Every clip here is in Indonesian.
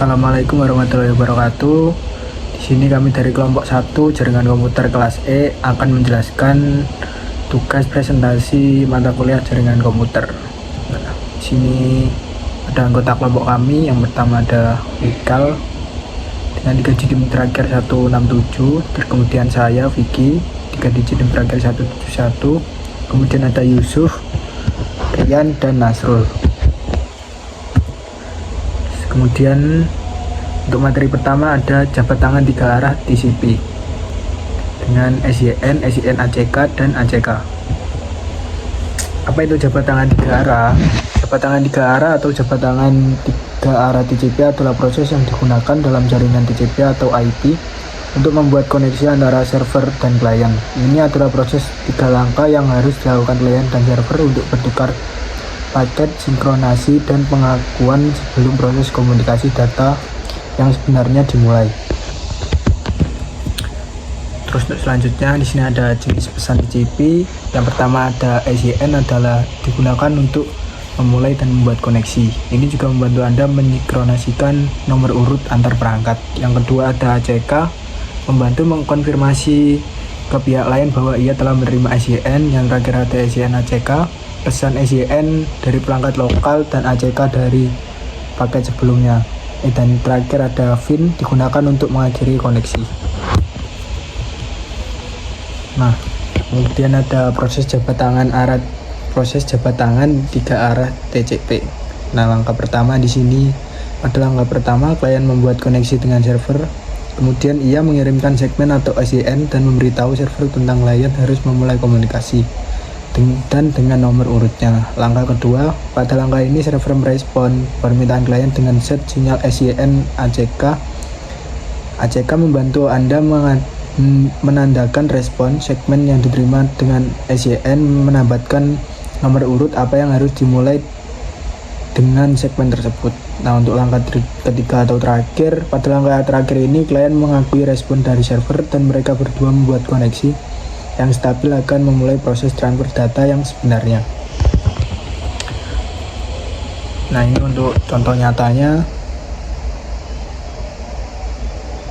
Assalamualaikum warahmatullahi wabarakatuh. Di sini kami dari kelompok 1 jaringan komputer kelas E akan menjelaskan tugas presentasi mata kuliah jaringan komputer. Di sini ada anggota kelompok kami. Yang pertama ada Ikal dengan 3 digit terakhir 167, terus kemudian saya Vicky 3 digit terakhir 171, kemudian ada Yusuf, Rian, dan Nasrul. Kemudian untuk materi pertama ada jabat tangan 3 arah TCP dengan SYN, SYN ACK, dan ACK. Apa itu jabat tangan 3 arah? Jabat tangan 3 arah atau jabat tangan 3 arah TCP adalah proses yang digunakan dalam jaringan TCP atau IP untuk membuat koneksi antara server dan klien. Ini adalah proses 3 langkah yang harus dilakukan klien dan server untuk bertukar paket, sinkronasi, dan pengakuan sebelum proses komunikasi data yang sebenarnya dimulai. Terus untuk selanjutnya di sini ada jenis pesan TCP. Yang pertama ada SYN adalah digunakan untuk memulai dan membuat koneksi. Ini juga membantu Anda mensinkronasikan nomor urut antar perangkat. Yang kedua ada ACK, membantu mengkonfirmasi ke pihak lain bahwa ia telah menerima SYN. Yang terakhir ada SYN ACK, pesan SYN dari perangkat lokal dan ACK dari paket sebelumnya. Dan terakhir ada FIN, digunakan untuk mengakhiri koneksi. Nah, kemudian ada proses jabat tangan 3 arah TCP. Nah, langkah pertama di sini adalah langkah pertama klien membuat koneksi dengan server. Kemudian ia mengirimkan segmen atau SYN dan memberitahu server tentang klien harus memulai komunikasi dan dengan nomor urutnya. Langkah kedua, pada langkah ini server merespon permintaan klien dengan set sinyal SYN ACK. ACK membantu Anda menandakan respon segmen yang diterima dengan SYN, menambahkan nomor urut apa yang harus dimulai dengan segmen tersebut. Nah, untuk langkah ketiga atau terakhir, pada langkah terakhir ini klien mengakui respon dari server dan mereka berdua membuat koneksi yang stabil akan memulai proses transfer data yang sebenarnya. Nah, ini untuk contoh nyatanya.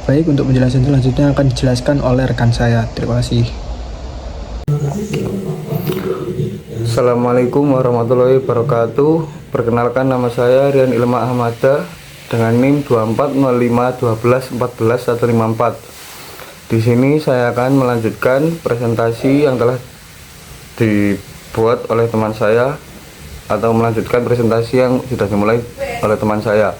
Baik, untuk penjelasan selanjutnya akan dijelaskan oleh rekan saya. Terima kasih. Assalamualaikum warahmatullahi wabarakatuh. Perkenalkan, nama saya Rian Ilma Ahmada dengan NIM 240512141154. Di sini saya akan melanjutkan presentasi yang telah dibuat oleh teman saya, atau melanjutkan presentasi yang sudah dimulai oleh teman saya.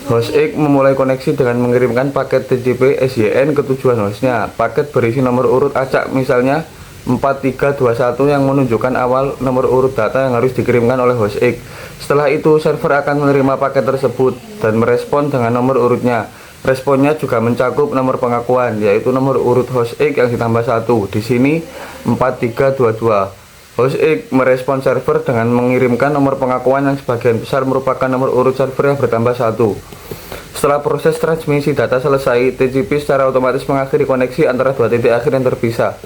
Host X memulai koneksi dengan mengirimkan paket TCP SYN ke tujuan hostnya. Paket berisi nomor urut acak, misalnya 4321, yang menunjukkan awal nomor urut data yang harus dikirimkan oleh host X. Setelah itu server akan menerima paket tersebut dan merespon dengan nomor urutnya. Responnya juga mencakup nomor pengakuan, yaitu nomor urut host X yang ditambah 1. Di sini 4322. Host X merespon server dengan mengirimkan nomor pengakuan yang sebagian besar merupakan nomor urut server yang bertambah 1. Setelah proses transmisi data selesai, TCP secara otomatis mengakhiri koneksi antara dua titik akhir yang terpisah.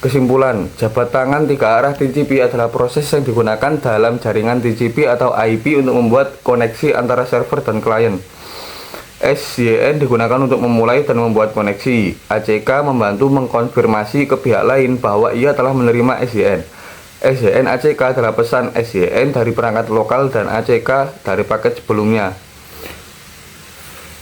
Kesimpulan, jabat tangan 3 arah TCP adalah proses yang digunakan dalam jaringan TCP atau IP untuk membuat koneksi antara server dan klien. SYN digunakan untuk memulai dan membuat koneksi. ACK membantu mengkonfirmasi ke pihak lain bahwa ia telah menerima SYN. SYN ACK adalah pesan SYN dari perangkat lokal dan ACK dari paket sebelumnya.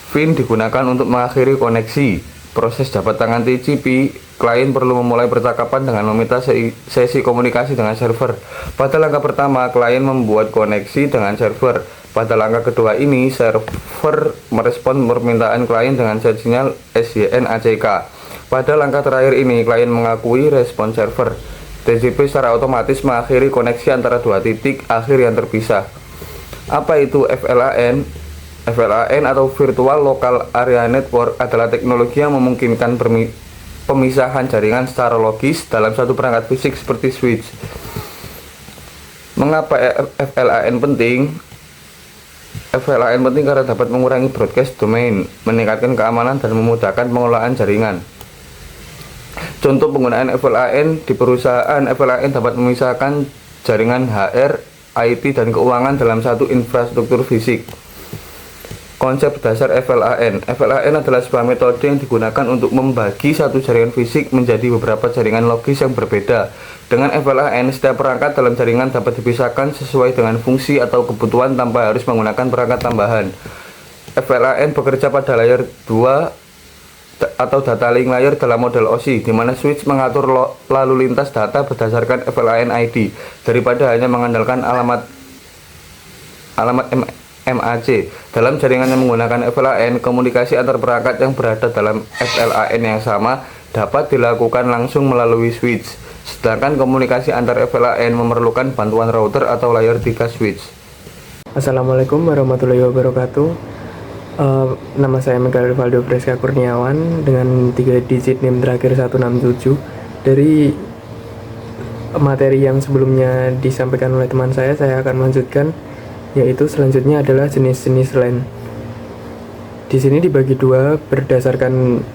FIN digunakan untuk mengakhiri koneksi. Proses jabat tangan TCP, klien perlu memulai percakapan dengan meminta sesi komunikasi dengan server. Pada langkah pertama, klien membuat koneksi dengan server. Pada langkah kedua ini, server merespon permintaan klien dengan set sinyal SYN ACK. Pada langkah terakhir ini, klien mengakui respon server. TCP secara otomatis mengakhiri koneksi antara dua titik akhir yang terpisah. Apa itu VLAN? VLAN atau Virtual Local Area Network adalah teknologi yang memungkinkan pemisahan jaringan secara logis dalam satu perangkat fisik seperti switch. Mengapa VLAN penting? VLAN penting karena dapat mengurangi broadcast domain, meningkatkan keamanan, dan memudahkan pengelolaan jaringan. Contoh penggunaan VLAN di perusahaan: VLAN dapat memisahkan jaringan HR, IT, dan keuangan dalam satu infrastruktur fisik. Konsep dasar FLAN. FLAN adalah sebuah metode yang digunakan untuk membagi satu jaringan fisik menjadi beberapa jaringan logis yang berbeda. Dengan FLAN, setiap perangkat dalam jaringan dapat dipisahkan sesuai dengan fungsi atau kebutuhan tanpa harus menggunakan perangkat tambahan. FLAN bekerja pada layer 2 atau data link layer dalam model OSI, di mana switch mengatur lalu lintas data berdasarkan FLAN ID daripada hanya mengandalkan alamat MAC. Dalam jaringan yang menggunakan FLAN, komunikasi antar perangkat yang berada dalam FLAN yang sama dapat dilakukan langsung melalui switch, sedangkan komunikasi antar FLAN memerlukan bantuan router atau layer 3 switch. Assalamualaikum warahmatullahi wabarakatuh. Nama saya Mikael Valdo Freska Kurniawan dengan 3 digit NIM terakhir 167. Dari materi yang sebelumnya disampaikan oleh teman saya akan melanjutkan, yaitu selanjutnya adalah jenis-jenis LAN. Di sini dibagi dua berdasarkan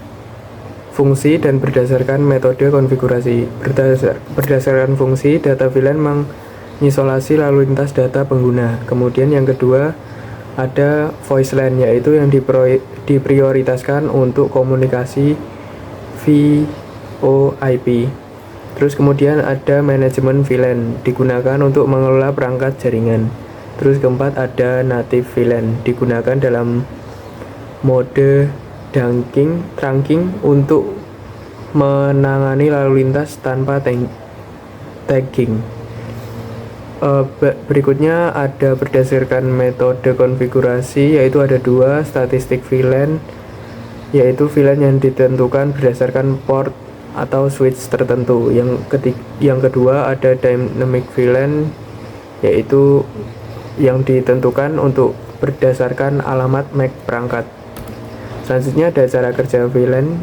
fungsi dan berdasarkan metode konfigurasi. Berdasarkan fungsi, data VLAN mengisolasi lalu lintas data pengguna. Kemudian yang kedua ada voice LAN, yaitu yang diprioritaskan untuk komunikasi VoIP. Terus kemudian ada manajemen VLAN, digunakan untuk mengelola perangkat jaringan. Terus keempat ada native VLAN, digunakan dalam mode trunking untuk menangani lalu lintas tanpa tagging. Berikutnya ada berdasarkan metode konfigurasi, yaitu ada dua, statistik VLAN, yaitu VLAN yang ditentukan berdasarkan port atau switch tertentu. Yang kedua ada dynamic VLAN, yaitu yang ditentukan untuk berdasarkan alamat MAC perangkat. Selanjutnya ada cara kerja VLAN.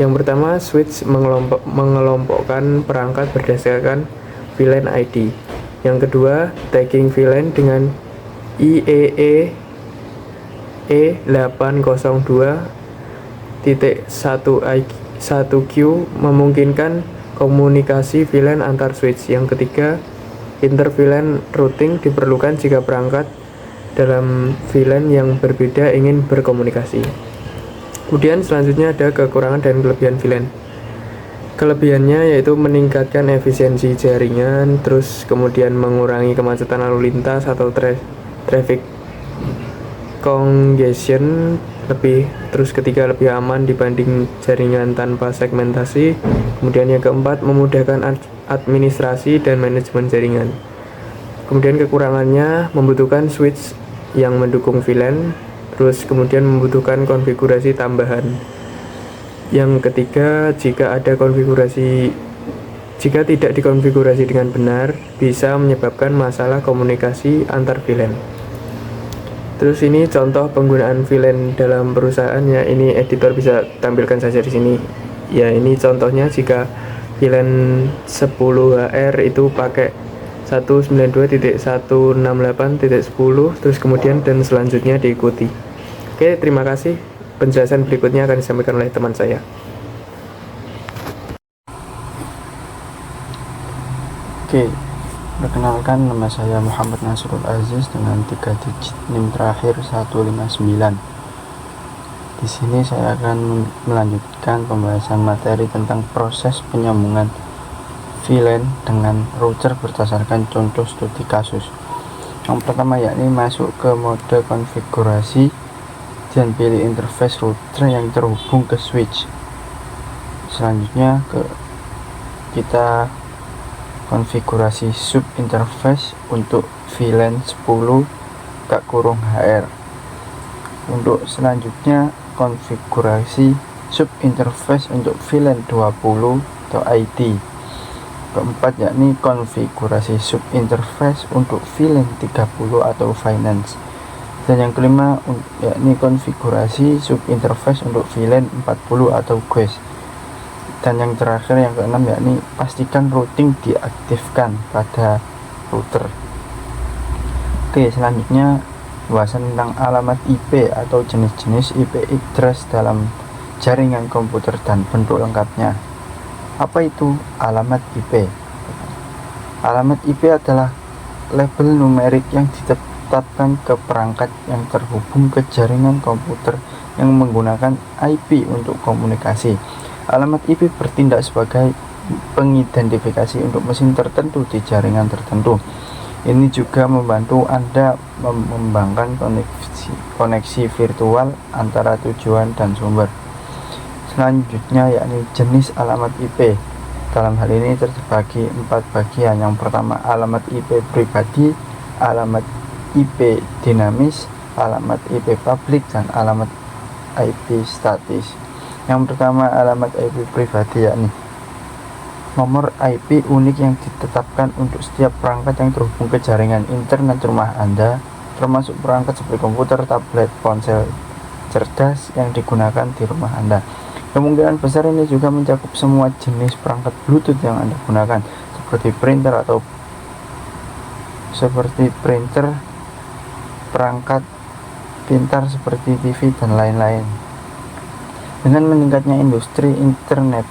Yang pertama, switch mengelompokkan perangkat berdasarkan VLAN ID. Yang kedua, tagging VLAN dengan IEEE 802.1Q memungkinkan komunikasi VLAN antar switch. Yang ketiga, inter-VLAN routing diperlukan jika perangkat dalam VLAN yang berbeda ingin berkomunikasi. Kemudian selanjutnya ada kekurangan dan kelebihan VLAN. Kelebihannya yaitu meningkatkan efisiensi jaringan, terus kemudian mengurangi kemacetan lalu lintas atau traffic congestion terus ketiga lebih aman dibanding jaringan tanpa segmentasi. Kemudian yang keempat, memudahkan administrasi dan manajemen jaringan. Kemudian kekurangannya membutuhkan switch yang mendukung VLAN, terus kemudian membutuhkan konfigurasi tambahan. Yang ketiga, jika tidak dikonfigurasi dengan benar, bisa menyebabkan masalah komunikasi antar VLAN. Terus ini contoh penggunaan VLAN dalam perusahaan, ya. Ini editor bisa tampilkan saja di sini. Ya, ini contohnya jika VLAN 10HR itu pakai 192.168.10, terus kemudian dan selanjutnya diikuti. Oke, terima kasih. Penjelasan berikutnya akan disampaikan oleh teman saya. Oke, perkenalkan, nama saya Muhammad Nasrul Aziz dengan 3 digit NIM terakhir 159. Di sini saya akan melanjutkan pembahasan materi tentang proses penyambungan VLAN dengan router berdasarkan contoh studi kasus. Yang pertama yakni masuk ke mode konfigurasi dan pilih interface router yang terhubung ke switch. Selanjutnya kita konfigurasi sub interface untuk VLAN 10-HR. Untuk selanjutnya konfigurasi sub interface untuk VLAN 20 atau ID. Keempat yakni konfigurasi sub interface untuk VLAN 30 atau finance. Dan yang kelima yakni konfigurasi sub interface untuk VLAN 40 atau Quest. Dan yang terakhir, yang keenam, yakni pastikan routing diaktifkan pada router. Oke, selanjutnya pembahasan tentang alamat IP atau jenis-jenis IP address dalam jaringan komputer dan bentuk lengkapnya. Apa itu alamat IP? Alamat IP adalah label numerik yang ditetapkan ke perangkat yang terhubung ke jaringan komputer yang menggunakan IP untuk komunikasi. Alamat IP bertindak sebagai pengidentifikasi untuk mesin tertentu di jaringan tertentu. Ini juga membantu Anda mengembangkan koneksi virtual antara tujuan dan sumber. Selanjutnya yakni jenis alamat IP. Dalam hal ini terbagi 4 bagian. Yang pertama, alamat IP pribadi, alamat IP dinamis, alamat IP publik, dan alamat IP statis. Yang pertama, alamat IP pribadi yakni nomor IP unik yang ditetapkan untuk setiap perangkat yang terhubung ke jaringan internet rumah Anda, termasuk perangkat seperti komputer, tablet, ponsel cerdas yang digunakan di rumah Anda. Kemungkinan besar ini juga mencakup semua jenis perangkat Bluetooth yang Anda gunakan, seperti printer, perangkat pintar seperti TV, dan lain-lain. Dengan meningkatnya industri internet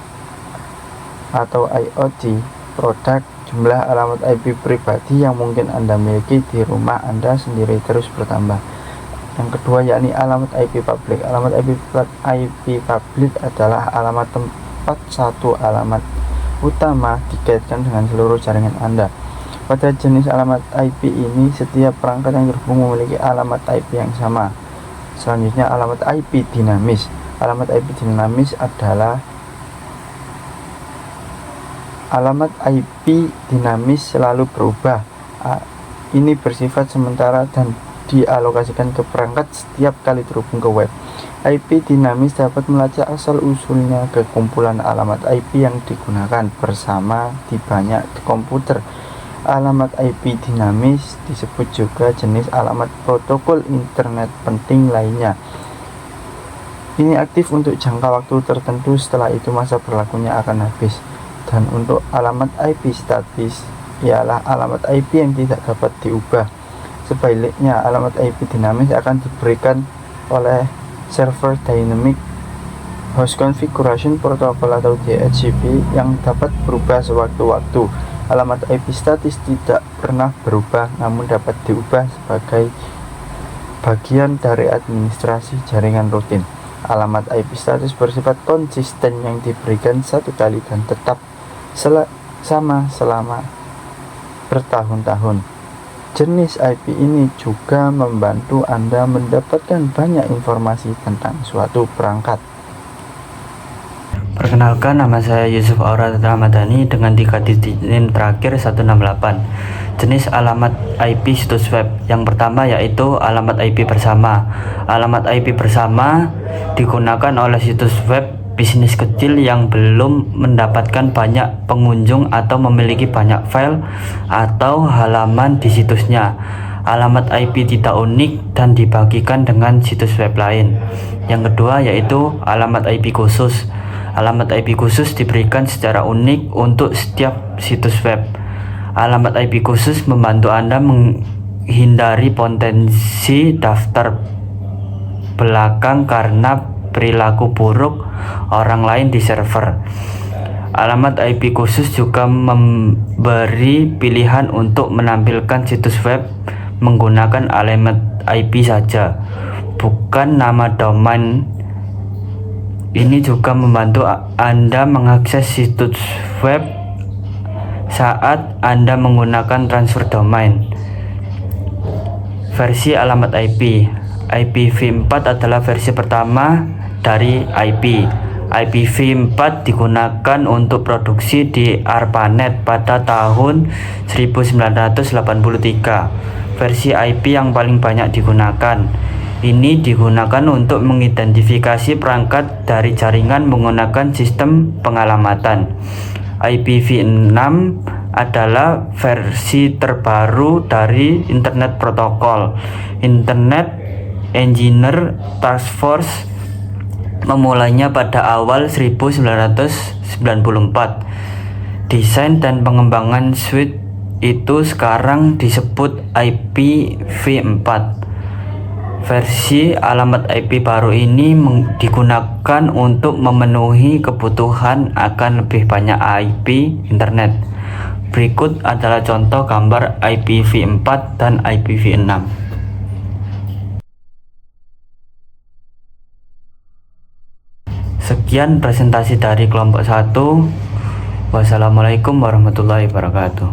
atau IoT produk, jumlah alamat IP pribadi yang mungkin Anda miliki di rumah Anda sendiri terus bertambah. Yang kedua yakni alamat IP publik. Alamat IP publik adalah alamat tempat satu alamat utama dikaitkan dengan seluruh jaringan Anda. Pada jenis alamat IP ini, setiap perangkat yang terhubung memiliki alamat IP yang sama. Selanjutnya, alamat IP dinamis. Alamat IP dinamis adalah alamat IP dinamis selalu berubah. Ini bersifat sementara dan dialokasikan ke perangkat setiap kali terhubung ke web. IP dinamis dapat melacak asal-usulnya ke kumpulan alamat IP yang digunakan bersama di banyak komputer. Alamat IP dinamis disebut juga jenis alamat protokol internet penting lainnya. Ini aktif untuk jangka waktu tertentu, setelah itu masa berlakunya akan habis. Dan untuk alamat IP statis ialah alamat IP yang tidak dapat diubah. Sebaliknya, alamat IP dinamis akan diberikan oleh Server Dynamic Host Configuration Protocol atau DHCP yang dapat berubah sewaktu-waktu. Alamat IP statis tidak pernah berubah, namun dapat diubah sebagai bagian dari administrasi jaringan rutin. Alamat IP statis bersifat konsisten yang diberikan satu kali dan tetap sama selama bertahun-tahun. Jenis IP ini juga membantu Anda mendapatkan banyak informasi tentang suatu perangkat. Perkenalkan, nama saya Yusuf Aura Ramadhani dengan 3 digit NIM terakhir 168. Jenis alamat IP situs web. Yang pertama yaitu alamat IP bersama. Alamat IP bersama digunakan oleh situs web bisnis kecil yang belum mendapatkan banyak pengunjung atau memiliki banyak file atau halaman di situsnya. Alamat IP tidak unik dan dibagikan dengan situs web lain. Yang kedua yaitu alamat IP khusus. Alamat IP khusus diberikan secara unik untuk setiap situs web. Alamat IP khusus membantu Anda menghindari potensi daftar belakang karena perilaku buruk orang lain di server. Alamat IP khusus juga memberi pilihan untuk menampilkan situs web menggunakan alamat IP saja, bukan nama domain. Ini juga membantu Anda mengakses situs web saat Anda menggunakan transfer domain. Versi alamat IP. IPv4 adalah versi pertama dari IP. IPv4 digunakan untuk produksi di ARPANET pada tahun 1983. Versi IP yang paling banyak digunakan. Ini digunakan untuk mengidentifikasi perangkat dari jaringan menggunakan sistem pengalamatan. IPv6 adalah versi terbaru dari Internet Protocol. Internet Engineer Task Force memulainya pada awal 1994. Desain dan pengembangan suite itu sekarang disebut IPv4. Versi alamat IP baru ini digunakan untuk memenuhi kebutuhan akan lebih banyak IP internet. Berikut adalah contoh gambar IPv4 dan IPv6. Sekian presentasi dari kelompok 1. Wassalamualaikum warahmatullahi wabarakatuh.